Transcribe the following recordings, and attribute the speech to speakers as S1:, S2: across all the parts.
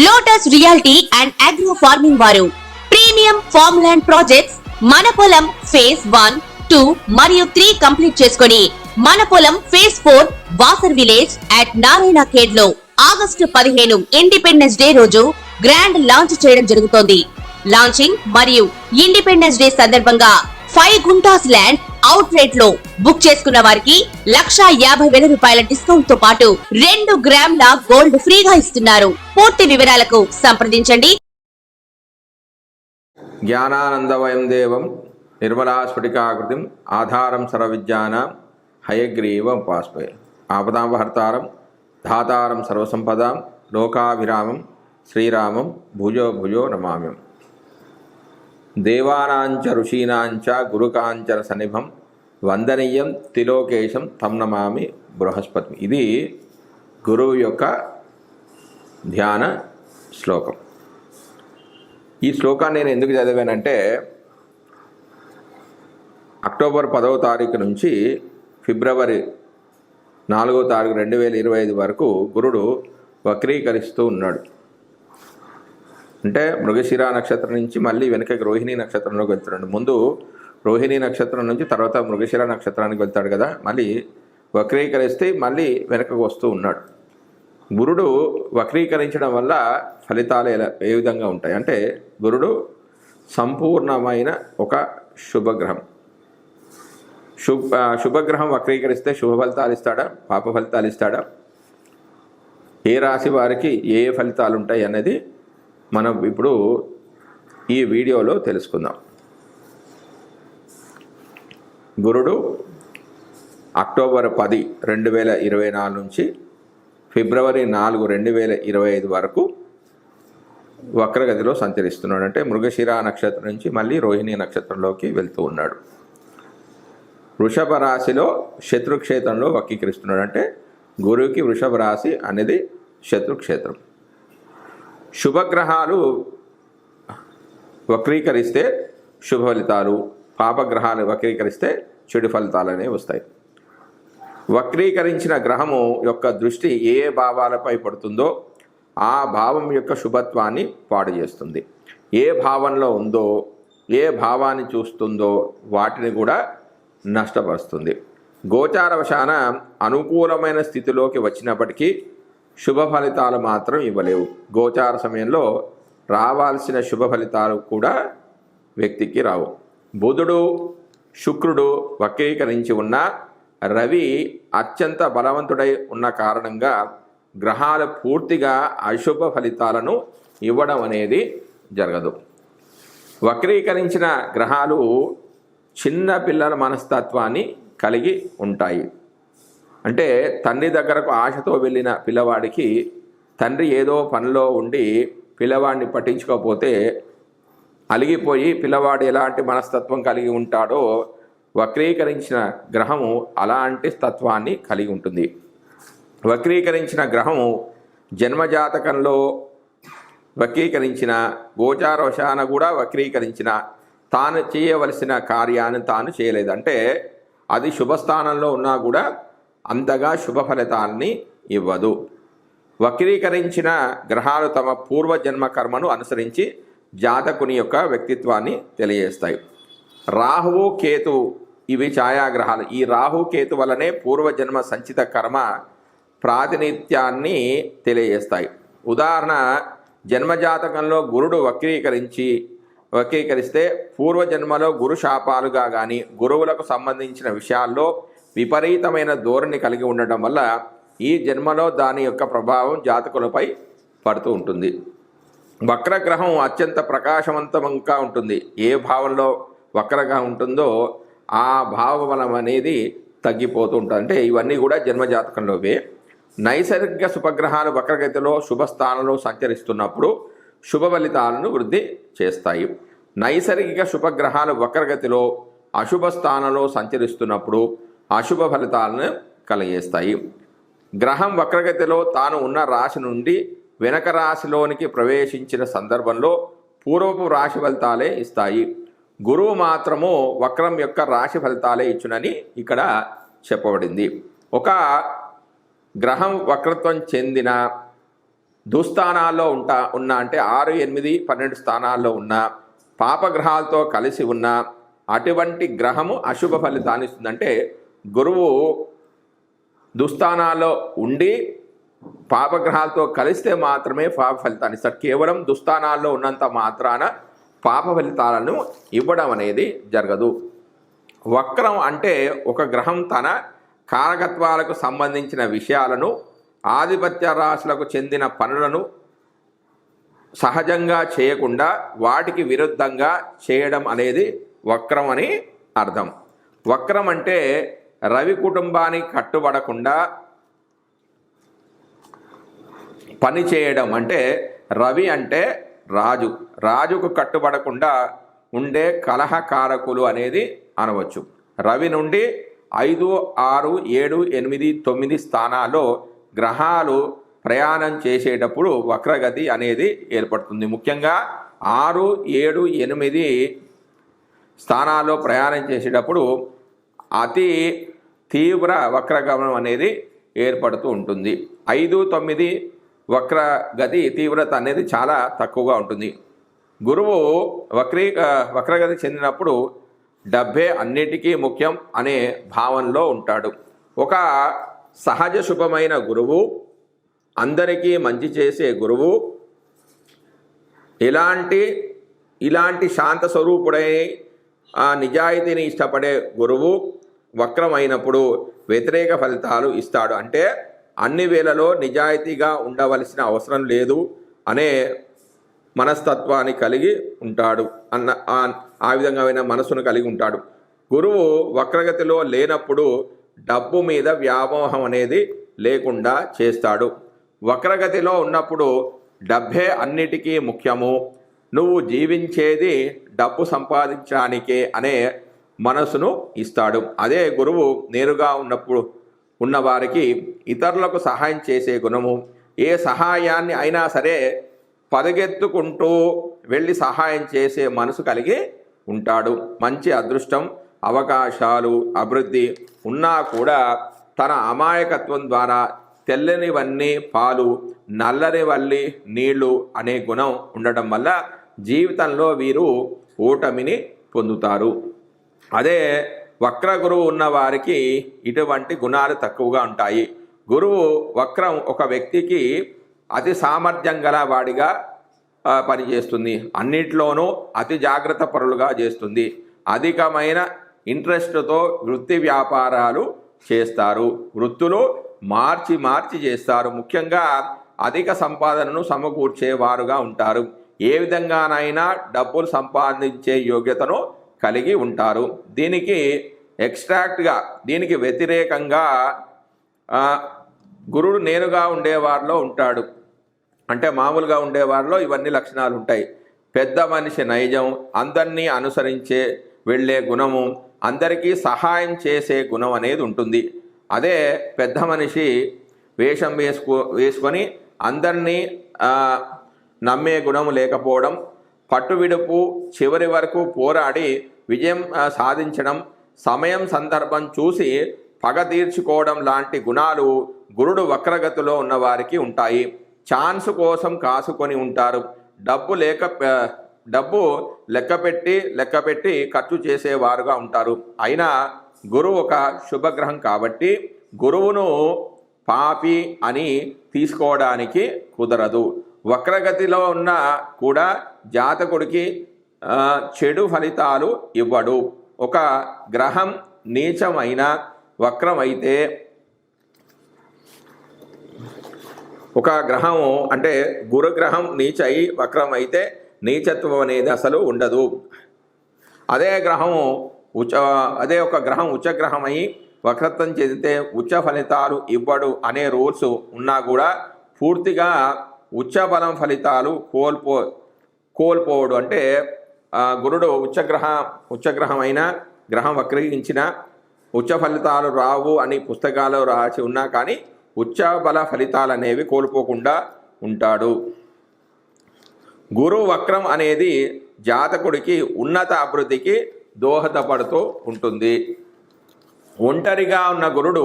S1: Lotus reality and agro farming వారు premium farm land projects మన పొలం ఫేజ్ 1, 2 మరియు 3 కంప్లీట్ చేసుకొని మన పొలం phase 4 Wasar village at Narayana Khed లో ఆగస్టు 15 ఇండిపెండెన్స్ డే రోజు గ్రాండ్ లాంచ్ చేయడం జరుగుతోంది. లాంచింగ్ మరియు ఇండిపెండెన్స్ డే సందర్భంగా 5 గుంటాస్ ల్యాండ్ అవుట్ రేట్ లో బుక్ చేసుకున్న వారికి 1,50,000 రూపాయల డిస్కౌంట్ తో పాటు 2 గ్రాముల గోల్డ్ ఫ్రీగా ఇస్తున్నారు. పూర్తి వివరాలకు సంప్రదించండి.
S2: జ్ఞానానందవయం దేవం నిర్మలాస్ఫటికాకృతిం ఆధారం సర్వవిద్యానాం హయగ్రీవం ఉపాస్మహే. ఆపదాంపహర్తారం ధాతారం సర్వసంపదాం లోకాభిరామం శ్రీరామం భుజో భుజో నమామ్యం. దేవానాంచ ఋషీనాంచ గురుకాంచన సన్నిభం వందనీయం తిలోకేశం తం నమామి బృహస్పతి. ఇది గురువు యొక్క ధ్యాన శ్లోకం. ఈ శ్లోకాన్ని నేను ఎందుకు చదివానంటే అక్టోబర్ 10వ తారీఖు నుంచి ఫిబ్రవరి 4వ తారీఖు 2025 వరకు గురుడు వక్రీకరిస్తూ ఉన్నాడు. అంటే మృగశిర నక్షత్రం నుంచి మళ్ళీ వెనకకి రోహిణీ నక్షత్రంలోకి వెళ్తున్నాడు. ముందు రోహిణీ నక్షత్రం నుంచి తర్వాత మృగశిర నక్షత్రానికి వెళ్తాడు కదా, మళ్ళీ వక్రీకరిస్తే మళ్ళీ వెనకకు వస్తూ ఉన్నాడు. గురుడు వక్రీకరించడం వల్ల ఫలితాలు ఏ విధంగా ఉంటాయి అంటే, గురుడు సంపూర్ణమైన ఒక శుభగ్రహం. శుభగ్రహం వక్రీకరిస్తే శుభ ఫలితాలు ఇస్తాడా, పాప ఫలితాలు ఇస్తాడా, ఏ రాశి వారికి ఏ ఫలితాలు ఉంటాయి అనేది మనం ఇప్పుడు ఈ వీడియోలో తెలుసుకుందాం. గురుడు అక్టోబర్ 10, 2024 నుంచి ఫిబ్రవరి 4, 2025 వరకు వక్రగతిలో సంచరిస్తున్నాడు. అంటే మృగశిర నక్షత్రం నుంచి మళ్ళీ రోహిణీ నక్షత్రంలోకి వెళ్తూ ఉన్నాడు. వృషభ రాశిలో శత్రుక్షేత్రంలో వక్రీకరిస్తున్నాడు. అంటే గురువుకి వృషభ రాశి అనేది శత్రుక్షేత్రం. శుభగ్రహాలు వక్రీకరిస్తే శుభ ఫలితాలు, పాపగ్రహాలు వక్రీకరిస్తే చెడు ఫలితాలు అనేవి వస్తాయి. వక్రీకరించిన గ్రహము యొక్క దృష్టి ఏ భావాలపై పడుతుందో ఆ భావం యొక్క శుభత్వాన్ని పాడు చేస్తుంది. ఏ భావంలో ఉందో, ఏ భావాన్ని చూస్తుందో వాటిని కూడా నష్టపరుస్తుంది. గోచారవశాన అనుకూలమైన స్థితిలోకి వచ్చినప్పటికీ శుభ ఫలితాలు మాత్రం ఇవ్వలేవు. గోచార సమయంలో రావాల్సిన శుభ ఫలితాలు కూడా వ్యక్తికి రావు. బుధుడు, శుక్రుడు వక్రీకరించి ఉన్న రవి అత్యంత బలవంతుడై ఉన్న కారణంగా గ్రహాలు పూర్తిగా అశుభ ఫలితాలను ఇవ్వడం అనేది జరగదు. వక్రీకరించిన గ్రహాలు చిన్న పిల్లల మనస్తత్వాన్ని కలిగి ఉంటాయి. అంటే తండ్రి దగ్గరకు ఆశతో వెళ్ళిన పిల్లవాడికి తండ్రి ఏదో పనిలో ఉండి పిల్లవాడిని పట్టించుకోకపోతే అలిగిపోయి పిల్లవాడు ఎలాంటి మనస్తత్వం కలిగి ఉంటాడో వక్రీకరించిన గ్రహము అలాంటి తత్వాన్ని కలిగి ఉంటుంది. వక్రీకరించిన గ్రహము జన్మజాతకంలో వక్రీకరించిన, గోచారవశాన కూడా వక్రీకరించిన, తాను చేయవలసిన కార్యాన్ని తాను చేయలేదు. అంటే అది శుభస్థానంలో ఉన్నా కూడా అంతగా శుభ ఫలితాన్ని ఇవ్వదు. వక్రీకరించిన గ్రహాలు తమ పూర్వజన్మ కర్మను అనుసరించి జాతకుని యొక్క వ్యక్తిత్వాన్ని తెలియజేస్తాయి. రాహువు, కేతు ఇవి ఛాయాగ్రహాలు. ఈ రాహు, కేతు వలనే పూర్వజన్మ సంచిత కర్మ ప్రాతినిధ్యాన్ని తెలియజేస్తాయి. ఉదాహరణ, జన్మజాతకంలో గురుడు వక్రీకరిస్తే పూర్వజన్మలో గురు శాపాలుగా కానీ గురువులకు సంబంధించిన విషయాల్లో విపరీతమైన ధోరణి కలిగి ఉండటం వల్ల ఈ జన్మలో దాని యొక్క ప్రభావం జాతకులపై పడుతూ ఉంటుంది. వక్రగ్రహం అత్యంత ప్రకాశవంతంగా ఉంటుంది. ఏ భావంలో వక్రగ్రహం ఉంటుందో ఆ భావబలం అనేది తగ్గిపోతూ ఉంటుంది. అంటే ఇవన్నీ కూడా జన్మజాతకంలోవే. నైసర్గిక శుభగ్రహాలు వక్రగతిలో శుభస్థానంలో సంచరిస్తున్నప్పుడు శుభ ఫలితాలను వృద్ధి చేస్తాయి. నైసర్గిక శుభగ్రహాలు వక్రగతిలో అశుభ స్థానంలో సంచరిస్తున్నప్పుడు అశుభ ఫలితాలను కలిగేస్తాయి. గ్రహం వక్రగతిలో తాను ఉన్న రాశి నుండి వెనక రాశిలోనికి ప్రవేశించిన సందర్భంలో పూర్వపు రాశి ఫలితాలే ఇస్తాయి. గురువు మాత్రము వక్రం యొక్క రాశి ఫలితాలే ఇచ్చునని ఇక్కడ చెప్పబడింది. ఒక గ్రహం వక్రత్వం చెందిన దుస్థానాల్లో ఉన్న అంటే 6, 8, 12 స్థానాల్లో ఉన్న పాపగ్రహాలతో కలిసి ఉన్న అటువంటి గ్రహము అశుభ ఫలితాన్ని ఇస్తుందంటే గురువు దుస్థానాల్లో ఉండి పాపగ్రహాలతో కలిస్తే మాత్రమే పాప ఫలితాన్ని ఇస్తాడు. కేవలం దుస్థానాల్లో ఉన్నంత మాత్రాన పాప ఫలితాలను ఇవ్వడం అనేది జరగదు. వక్రం అంటే ఒక గ్రహం తన కారకత్వాలకు సంబంధించిన విషయాలను, ఆధిపత్య రాశులకు చెందిన పనులను సహజంగా చేయకుండా వాటికి విరుద్ధంగా చేయడం అనేది వక్రం అని అర్థం. వక్రం అంటే రవి కుటుంబానికి కట్టుబడకుండా పని చేయడం. అంటే రవి అంటే రాజుకు కట్టుబడకుండా ఉండే కలహకారకులు అనేది అనవచ్చు. రవి నుండి 5, 6, 7, 8, 9 స్థానాల్లో గ్రహాలు ప్రయాణం చేసేటప్పుడు వక్రగతి అనేది ఏర్పడుతుంది. ముఖ్యంగా 6, 7, 8 స్థానాల్లో ప్రయాణం చేసేటప్పుడు అతి తీవ్ర వక్రగమనం అనేది ఏర్పడుతూ ఉంటుంది. 5, 9 వక్రగతి తీవ్రత అనేది చాలా తక్కువగా ఉంటుంది. గురువు వక్రగతి చెందినప్పుడు డబ్బే అన్నిటికీ ముఖ్యం అనే భావనలో ఉంటాడు. ఒక సహజ శుభమైన గురువు, అందరికీ మంచి చేసే గురువు, ఇలాంటి శాంత స్వరూపుడై నిజాయితీని ఇష్టపడే గురువు వక్రమైనప్పుడు వ్యతిరేక ఫలితాలు ఇస్తాడు. అంటే అన్ని వేళలో నిజాయితీగా ఉండవలసిన అవసరం లేదు అనే మనస్తత్వాన్ని కలిగి ఉంటాడు. ఆ విధంగా మనసును కలిగి ఉంటాడు. గురువు వక్రగతిలో లేనప్పుడు డబ్బు మీద వ్యామోహం అనేది లేకుండా చేస్తాడు. వక్రగతిలో ఉన్నప్పుడు డబ్బే అన్నిటికీ ముఖ్యము, నువ్వు జీవించేది డబ్బు సంపాదించడానికే అనే మనసును ఇస్తాడు. అదే గురువు నేరుగా ఉన్నవారికి ఇతరులకు సహాయం చేసే గుణము, ఏ సహాయాన్ని అయినా సరే పరుగెత్తుకుంటూ వెళ్ళి సహాయం చేసే మనసు కలిగి ఉంటాడు. మంచి అదృష్టం, అవకాశాలు, అభివృద్ధి ఉన్నా కూడా తన అమాయకత్వం ద్వారా తెల్లనివన్నీ పాలు, నల్లనివల్లి నీళ్లు అనే గుణం ఉండటం వల్ల జీవితంలో వీరు ఓటమిని పొందుతారు. అదే వక్ర గురువు ఉన్న వారికి ఇటువంటి గుణాలు తక్కువగా ఉంటాయి. గురువు వక్రం ఒక వ్యక్తికి అతి సామర్థ్యం గల వాడిగా పనిచేస్తుంది. అన్నిట్లోనూ అతి జాగ్రత్త పరులుగా చేస్తుంది. అధికమైన ఇంట్రెస్ట్తో వృత్తి వ్యాపారాలు చేస్తారు. వృత్తులు మార్చి చేస్తారు. ముఖ్యంగా అధిక సంపాదనను సమకూర్చేవారుగా ఉంటారు. ఏ విధంగానైనా డబ్బులు సంపాదించే యోగ్యతను కలిగి ఉంటారు. దీనికి వ్యతిరేకంగా గురుడు నేరుగా ఉండేవారిలో ఉంటాడు. అంటే మామూలుగా ఉండేవారిలో ఇవన్నీ లక్షణాలు ఉంటాయి. పెద్ద మనిషి నైజం, అందరినీ అనుసరించే వెళ్ళే గుణము, అందరికీ సహాయం చేసే గుణం అనేది ఉంటుంది. అదే పెద్ద మనిషి వేషం వేసుకొని అందరినీ నమ్మే గుణము లేకపోవడం, పట్టువిడుపు, చివరి వరకు పోరాడి విజయం సాధించడం, సమయం సందర్భం చూసి పగ తీర్చుకోవడం లాంటి గుణాలు గురుడు వక్రగతిలో ఉన్నవారికి ఉంటాయి. ఛాన్స్ కోసం కాసుకొని ఉంటారు. డబ్బు లెక్కపెట్టి ఖర్చు చేసేవారుగా ఉంటారు. అయినా గురువు ఒక శుభగ్రహం కాబట్టి గురువును పాపి అని తీసుకోవడానికి కుదరదు. వక్రగతిలో ఉన్న కూడా జాతకుడికి చెడు ఫలితాలు ఇవ్వడు. ఒక గ్రహం నీచమైన వక్రమైతే, ఒక గ్రహము అంటే గురుగ్రహం నీచై వక్రమైతే నీచత్వం అనేది అసలు ఉండదు. అదే ఒక గ్రహం ఉచ్చగ్రహమై వక్రత్వం చెందితే ఉచ్చ ఫలితాలు ఇవ్వడు అనే రూల్స్ ఉన్నా కూడా పూర్తిగా ఉచ్చ బలం ఫలితాలు కోల్పోవడు. అంటే గురుడు ఉచ్చగ్రహమైన గ్రహం వక్రీకరించిన ఉచ్చ ఫలితాలు రావు అని పుస్తకాలు రాసి ఉన్నా కానీ ఉచ్చ బల ఫలితాలు అనేవి కోల్పోకుండా ఉంటాడు. గురు వక్రం అనేది జాతకుడికి ఉన్నత అభివృద్ధికి దోహదపడుతూ ఉంటుంది. ఒంటరిగా ఉన్న గురుడు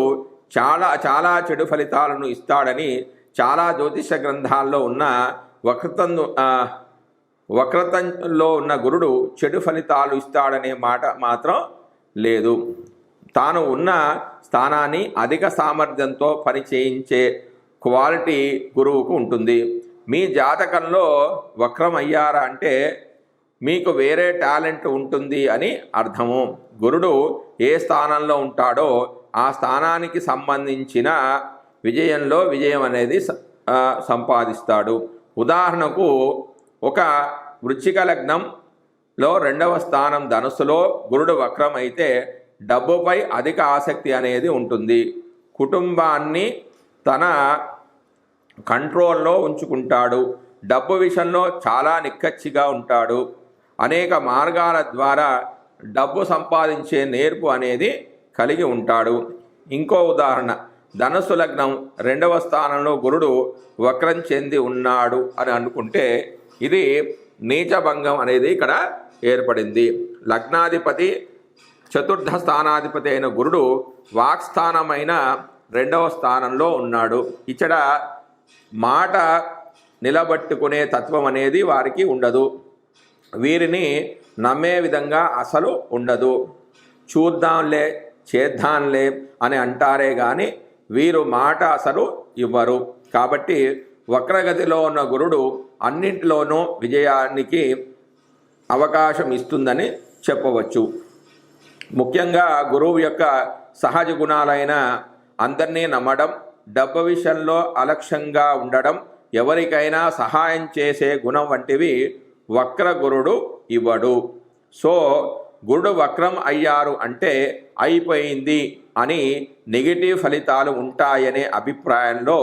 S2: చాలా చెడు ఫలితాలను ఇస్తాడని చాలా జ్యోతిష గ్రంథాల్లో ఉన్న వక్రతంలో ఉన్న గురుడు చెడు ఫలితాలు ఇస్తాడనే మాట మాత్రం లేదు. తాను ఉన్న స్థానాన్ని అధిక సామర్థ్యంతో పని చేయించే క్వాలిటీ గురువుకు ఉంటుంది. మీ జాతకంలో వక్రం అయ్యారా అంటే మీకు వేరే టాలెంట్ ఉంటుంది అని అర్థము. గురుడు ఏ స్థానంలో ఉంటాడో ఆ స్థానానికి సంబంధించిన విజయంలో విజయం అనేది సంపాదిస్తాడు. ఉదాహరణకు ఒక వృశ్చిక లగ్నంలో 2వ స్థానం ధనుస్సులో గురుడు వక్రం అయితే డబ్బుపై అధిక ఆసక్తి అనేది ఉంటుంది. కుటుంబాన్ని తన కంట్రోల్లో ఉంచుకుంటాడు. డబ్బు విషయంలో చాలా నిక్కచ్చిగా ఉంటాడు. అనేక మార్గాల ద్వారా డబ్బు సంపాదించే నేర్పు అనేది కలిగి ఉంటాడు. ఇంకో ఉదాహరణ, ధనుస్సు లగ్నం 2వ స్థానంలో గురుడు వక్రం చెంది ఉన్నాడు అని అనుకుంటే ఇది నీచభంగం అనేది ఇక్కడ ఏర్పడింది. లగ్నాధిపతి చతుర్థ స్థానాధిపతి అయిన గురుడు వాక్స్థానమైన 2వ స్థానంలో ఉన్నాడు. ఇక్కడ మాట నిలబట్టుకునే తత్వం అనేది వారికి ఉండదు. వీరిని నమ్మే విధంగా అసలు ఉండదు. చూద్దాంలే చేద్దాంలే అని అంటారే కానీ వీరు మాట అసలు ఇవ్వరు. కాబట్టి వక్రగతిలో ఉన్న గురుడు అన్నింటిలోనూ విజయానికి అవకాశం ఇస్తుందని చెప్పవచ్చు. ముఖ్యంగా గురువు యొక్క సహజ గుణాలైన అందరినీ నమ్మడం, డబ్బు విషయంలో అలక్ష్యంగా ఉండడం, ఎవరికైనా సహాయం చేసే గుణం వంటివి వక్ర గురుడు ఇవ్వడు. సో గురుడు వక్రం అయ్యారు అంటే అయిపోయింది అని నెగిటివ్ ఫలితాలు ఉంటాయనే అభిప్రాయంలో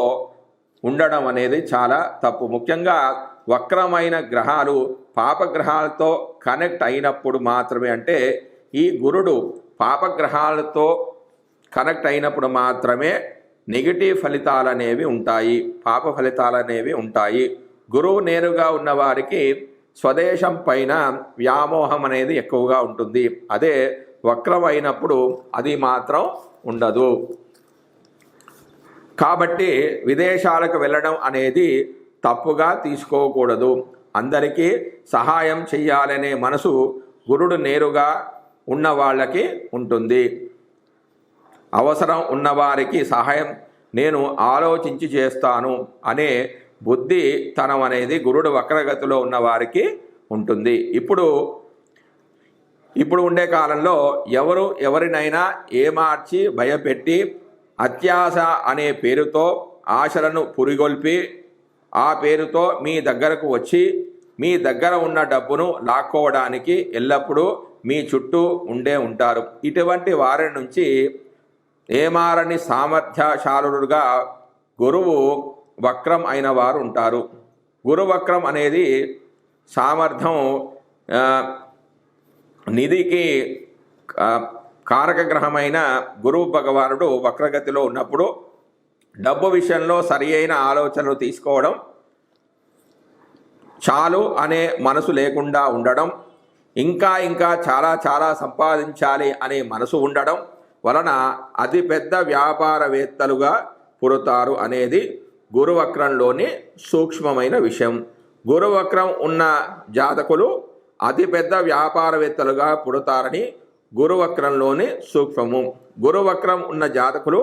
S2: ఉండడం అనేది చాలా తప్పు. ముఖ్యంగా వక్రమైన గ్రహాలు పాపగ్రహాలతో కనెక్ట్ అయినప్పుడు మాత్రమే, అంటే ఈ గురుడు పాపగ్రహాలతో కనెక్ట్ అయినప్పుడు మాత్రమే నెగిటివ్ ఫలితాలు అనేవి ఉంటాయి, పాప ఫలితాలు అనేవి ఉంటాయి. గురువు నేరుగా ఉన్నవారికి స్వదేశం పైన వ్యామోహం అనేది ఎక్కువగా ఉంటుంది. అదే వక్రమైనప్పుడు అది మాత్రం ఉండదు. కాబట్టి విదేశాలకు వెళ్ళడం అనేది తప్పుగా తీసుకోకూడదు. అందరికీ సహాయం చెయ్యాలనే మనసు గురుడు నేరుగా ఉన్న వాళ్ళకి ఉంటుంది. అవసరం ఉన్నవారికి సహాయం నేను ఆలోచించి చేస్తాను అనే బుద్ధితనం అనేది గురుడు వక్రగతిలో ఉన్నవారికి ఉంటుంది. ఇప్పుడు ఉండే కాలంలో ఎవరినైనా ఏమార్చి భయపెట్టి అత్యాశ అనే పేరుతో ఆశలను పురిగొల్పి ఆ పేరుతో మీ దగ్గరకు వచ్చి మీ దగ్గర ఉన్న డబ్బును లాక్కోవడానికి ఎల్లప్పుడూ మీ చుట్టూ ఉంటారు. ఇటువంటి వారి నుంచి ఏమారని సామర్థ్యశాలుడుగా గురువు వక్రం అయిన వారు ఉంటారు. గురు వక్రం అనేది సామర్థ్యం నిధికి కారక గ్రహమైన గురువు భగవానుడు వక్రగతిలో ఉన్నప్పుడు డబ్బు విషయంలో సరి అయిన ఆలోచనలు తీసుకోవడం, చాలు అనే మనసు లేకుండా ఉండడం, ఇంకా చాలా సంపాదించాలి అనే మనసు ఉండడం వలన అతిపెద్ద వ్యాపారవేత్తలుగా పుడతారు అనేది గురువక్రంలోని సూక్ష్మమైన విషయం. గురువక్రం ఉన్న జాతకులు అతిపెద్ద వ్యాపారవేత్తలుగా పుడతారని గురువక్రంలోని సూక్ష్మము. గురువక్రం ఉన్న జాతకులు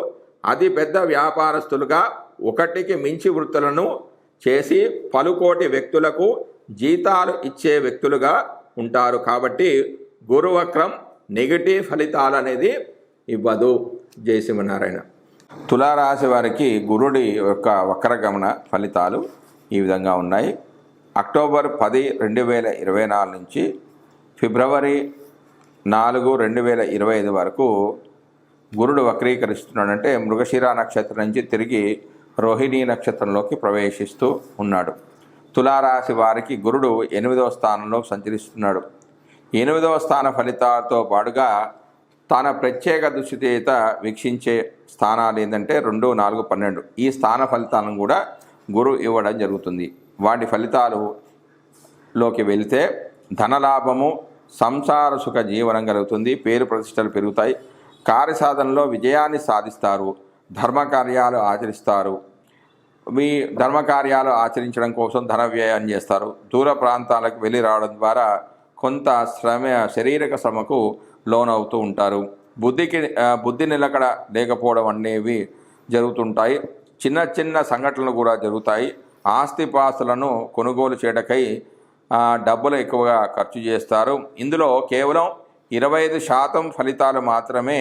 S2: అతిపెద్ద వ్యాపారస్తులుగా ఒకటికి మించి వృత్తులను చేసి పలుకోటి వ్యక్తులకు జీతాలు ఇచ్చే వ్యక్తులుగా ఉంటారు. కాబట్టి గురువక్రం నెగిటివ్ ఫలితాలు అనేది ఇవ్వదు. జై శ్రీమన్నారాయణ. తులారాశి వారికి గురుడి యొక్క వక్రగమన ఫలితాలు ఈ విధంగా ఉన్నాయి. అక్టోబర్ 10, 2024 నుంచి ఫిబ్రవరి 4, 2025 వరకు గురుడు వక్రీకరిస్తున్నాడంటే మృగశిర నక్షత్రం నుంచి తిరిగి రోహిణీ నక్షత్రంలోకి ప్రవేశిస్తూ ఉన్నాడు. తులారాశి వారికి గురుడు 8వ స్థానంలో సంచరిస్తున్నాడు. 8వ స్థాన ఫలితాలతో పాటుగా తన ప్రత్యేక దృష్టి చేత వీక్షించే స్థానాలు ఏంటంటే 2, 4, 12 ఈ స్థాన ఫలితాలను కూడా గురు ఇవ్వడం జరుగుతుంది. వాటి ఫలితాలులోకి వెళితే ధనలాభము, సంసార సుఖ జీవనం కలుగుతుంది, పేరు ప్రతిష్టలు పెరుగుతాయి, కార్యసాధనలో విజయాన్ని సాధిస్తారు, ధర్మకార్యాలు ఆచరిస్తారు, మీ ధర్మకార్యాలు ఆచరించడం కోసం ధన వ్యయం చేస్తారు. దూర ప్రాంతాలకు వెళ్ళి రావడం ద్వారా కొంత శారీరక శ్రమకు లోనవుతూ ఉంటారు. బుద్ధి నిలకడ లేకపోవడం అనేవి జరుగుతుంటాయి. చిన్న చిన్న సంఘటనలు కూడా జరుగుతాయి. ఆస్తిపాస్తులను కొనుగోలు చేయటకై డబ్బులు ఎక్కువగా ఖర్చు చేస్తారు. ఇందులో కేవలం 25% ఫలితాలు మాత్రమే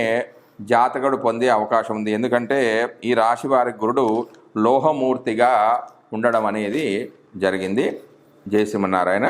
S2: జాతకుడు పొందే అవకాశం ఉంది. ఎందుకంటే ఈ రాశి వారి గురుడు లోహమూర్తిగా ఉండడం అనేది జరిగింది. జై శ్రీమన్నారాయణ.